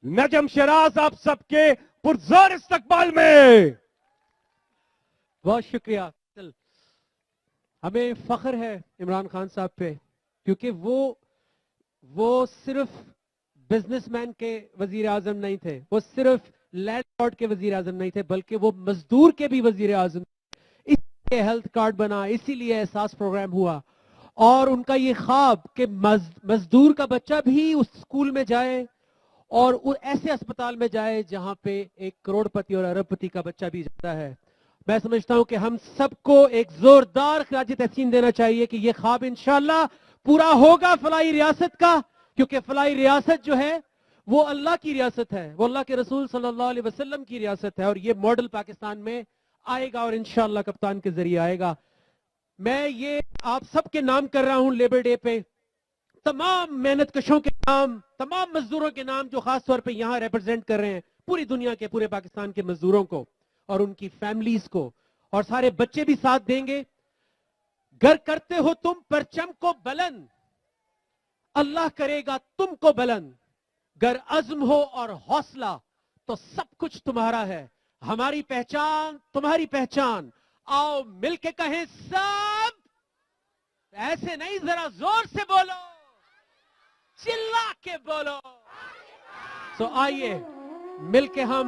नजम शराज आप सबके पुरजोर इस्तकबाल में। बहुत शुक्रिया। हमें फख्र है इमरान खान साहब पे, क्योंकि वो सिर्फ बिजनेसमैन के वजीर आजम नहीं थे, वो सिर्फ लैंडलॉर्ड के वजीर आजम नहीं थे, बल्कि वो मजदूर के भी वजीर आजम। इसलिए हेल्थ कार्ड बना, इसीलिए एहसास प्रोग्राम हुआ, और उनका ये ख्वाब कि मजदूर का बच्चा भी उस स्कूल में जाए और ऐसे अस्पताल में जाए जहां पे एक करोड़पति और अरबपति का बच्चा भी जाता है। मैं समझता हूं कि हम सबको एक जोरदार खिराज तहसीन देना चाहिए कि यह ख्वाब इंशाल्लाह पूरा होगा फलाही रियासत का, क्योंकि फलाही रियासत जो है वो अल्लाह की रियासत है, वो अल्लाह के रसूल सल्लल्लाहु अलैहि वसल्लम की रियासत है, और ये मॉडल पाकिस्तान में आएगा और इंशाल्लाह कप्तान के जरिए आएगा। मैं ये आप सबके नाम कर रहा हूं लेबर डे पे, तमाम मेहनतकशों के नाम, तमाम मजदूरों के नाम जो खास तौर पे यहां रिप्रेजेंट कर रहे हैं पूरी दुनिया के, पूरे पाकिस्तान के मजदूरों को और उनकी फैमिलीज को, और सारे बच्चे भी साथ देंगे। गर करते हो तुम परचम को बुलंद, अल्लाह करेगा तुमको बुलंद। गर अज़्म हो और हौसला तो सब कुछ तुम्हारा है। हमारी पहचान तुम्हारी पहचान, आओ मिलके कहें सब। ऐसे नहीं, जरा जोर से बोलो, चिल्ला के बोलो। तो आइए मिलके हम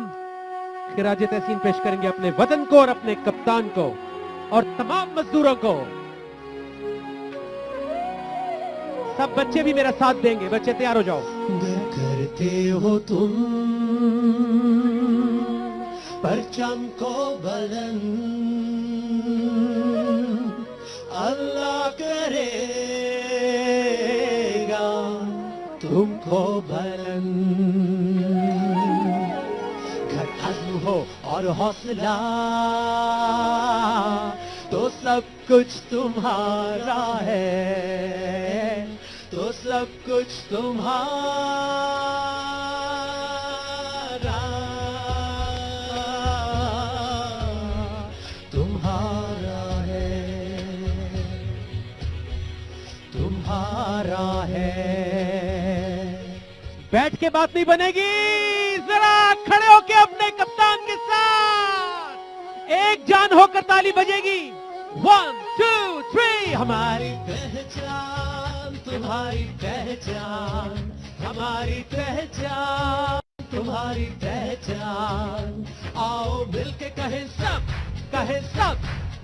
खिराज तहसीन पेश करेंगे अपने वतन को और अपने कप्तान को और तमाम मजदूरों को। सब बच्चे भी मेरा साथ देंगे। बच्चे तैयार हो जाओ। करते हो तुम परचम को बुलंद, अल्लाह करेगा तुमको बुलंद। घर अज़्म हो और हौसला तो सब कुछ तुम्हारा है, तो सब कुछ तुम्हारा तुम्हारा है, तुम्हारा है। बैठ के बात नहीं बनेगी, जरा खड़े होके अपने कप्तान के साथ एक जान होकर ताली बजेगी। 1 2 3। हमारी पहचान तुम्हारी पहचान, हमारी पहचान तुम्हारी पहचान। आओ मिलके कहें सब, कहें सब,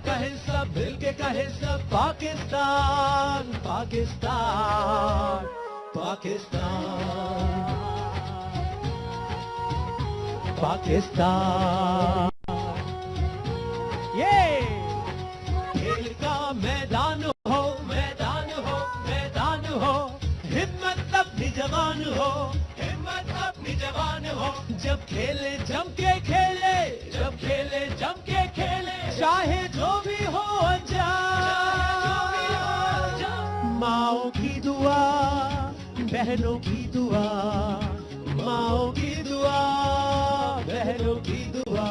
कहें सब, मिलके कहें सब। पाकिस्तान पाकिस्तान पाकिस्तान पाकिस्तान। ये खेल का मैदान हो, मैदान हो, मैदान हो। हिम्मत अपनी जवान हो, हिम्मत अपनी जवान हो। जब खेले जम के खेले, जब खेले जम के खेले। चाहे जो भी हो अंजाम, माओ की दुआ, बहनों की दुआ, माओ की दुआ, बहनों की दुआ।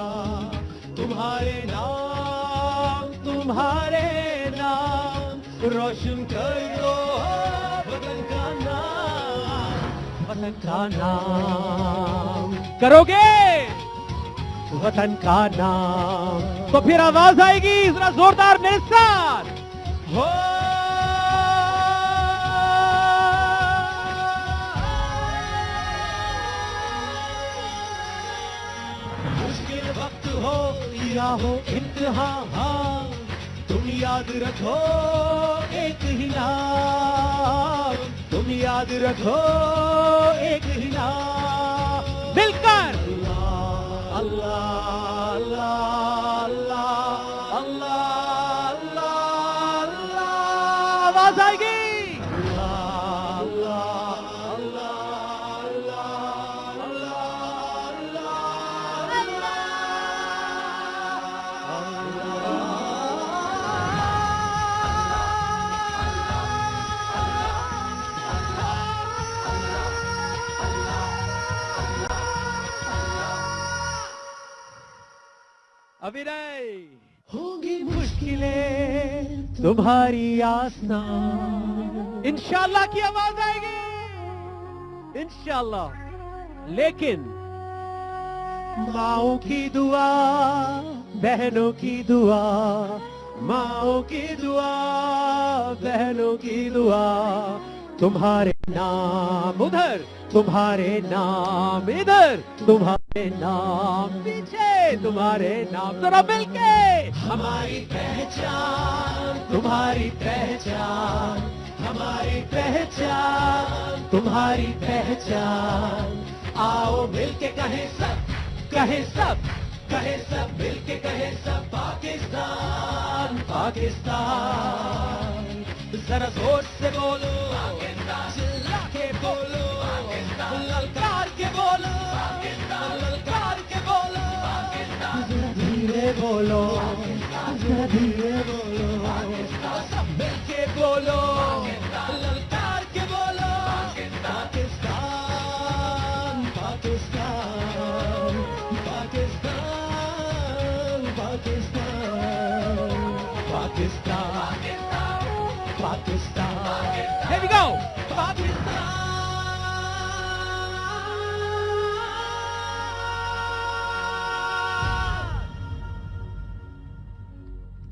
तुम्हारे नाम, तुम्हारे नाम रोशन कर दो वतन का नाम, वतन का नाम। करोगे वतन का नाम। तो फिर आवाज आएगी जरा जोरदार मेरे साथ। हो मुश्किल वक्त हो या हो इम्तिहान, तुम याद रखो एक ही नाम, तुम याद रखो एक ही नाम। मिलकर अल्लाह अल्लाह अल्लाह अल्लाह अल्लाह अल्लाह। आवाज आएगी। अभी नहीं होंगी मुश्किलें तुम्हारी आसान, इंशाल्लाह की आवाज आएगी। इंशाल्लाह लेकिन माओ की दुआ, बहनों की दुआ, माओ की दुआ, बहनों की दुआ, तुम्हारे नाम उधर, तुम्हारे नाम इधर, तुम्हारे नाम पीछे, तुम्हारे नाम जरा मिलके। हमारी पहचान, तुम्हारी पहचान, हमारी पहचान, तुम्हारी पहचान, आओ मिलके कहें सब, कहें सब, कहें सब मिलके कहें सब, पाकिस्तान, पाकिस्तान। जरा जोर से बोलो, चिल्ला के बोलो, ललकार के बोलो, ललकार के बोलो, जरा धीरे बोलो, जरा धीरे बोलो, सब मिलके बोलो, ललकार के बोलो, Pakistan, Pakistan, Pakistan, Pakistan, Pakistan, Pakistan. Here we go. Pakistan.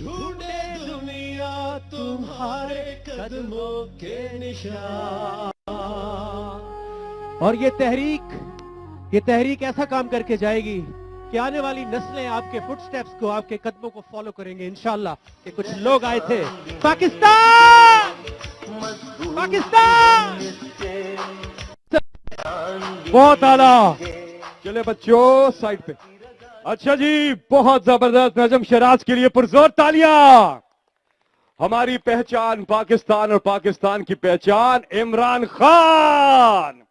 ढूंढे दुनिया तुम्हारे कदमों के निशान। और ये तहरीक ऐसा काम करके जाएगी कि आने वाली नस्लें आपके फुटस्टेप्स को, आपके कदमों को फॉलो करेंगे इंशाल्लाह। कि कुछ लोग आए थे, पाकिस्तान, पाकिस्तान। बहुत आला। चले बच्चों साइड पे। अच्छा जी, बहुत जबरदस्त नजम शराज के लिए पुरजोर तालियां। हमारी पहचान पाकिस्तान और पाकिस्तान की पहचान इमरान खान।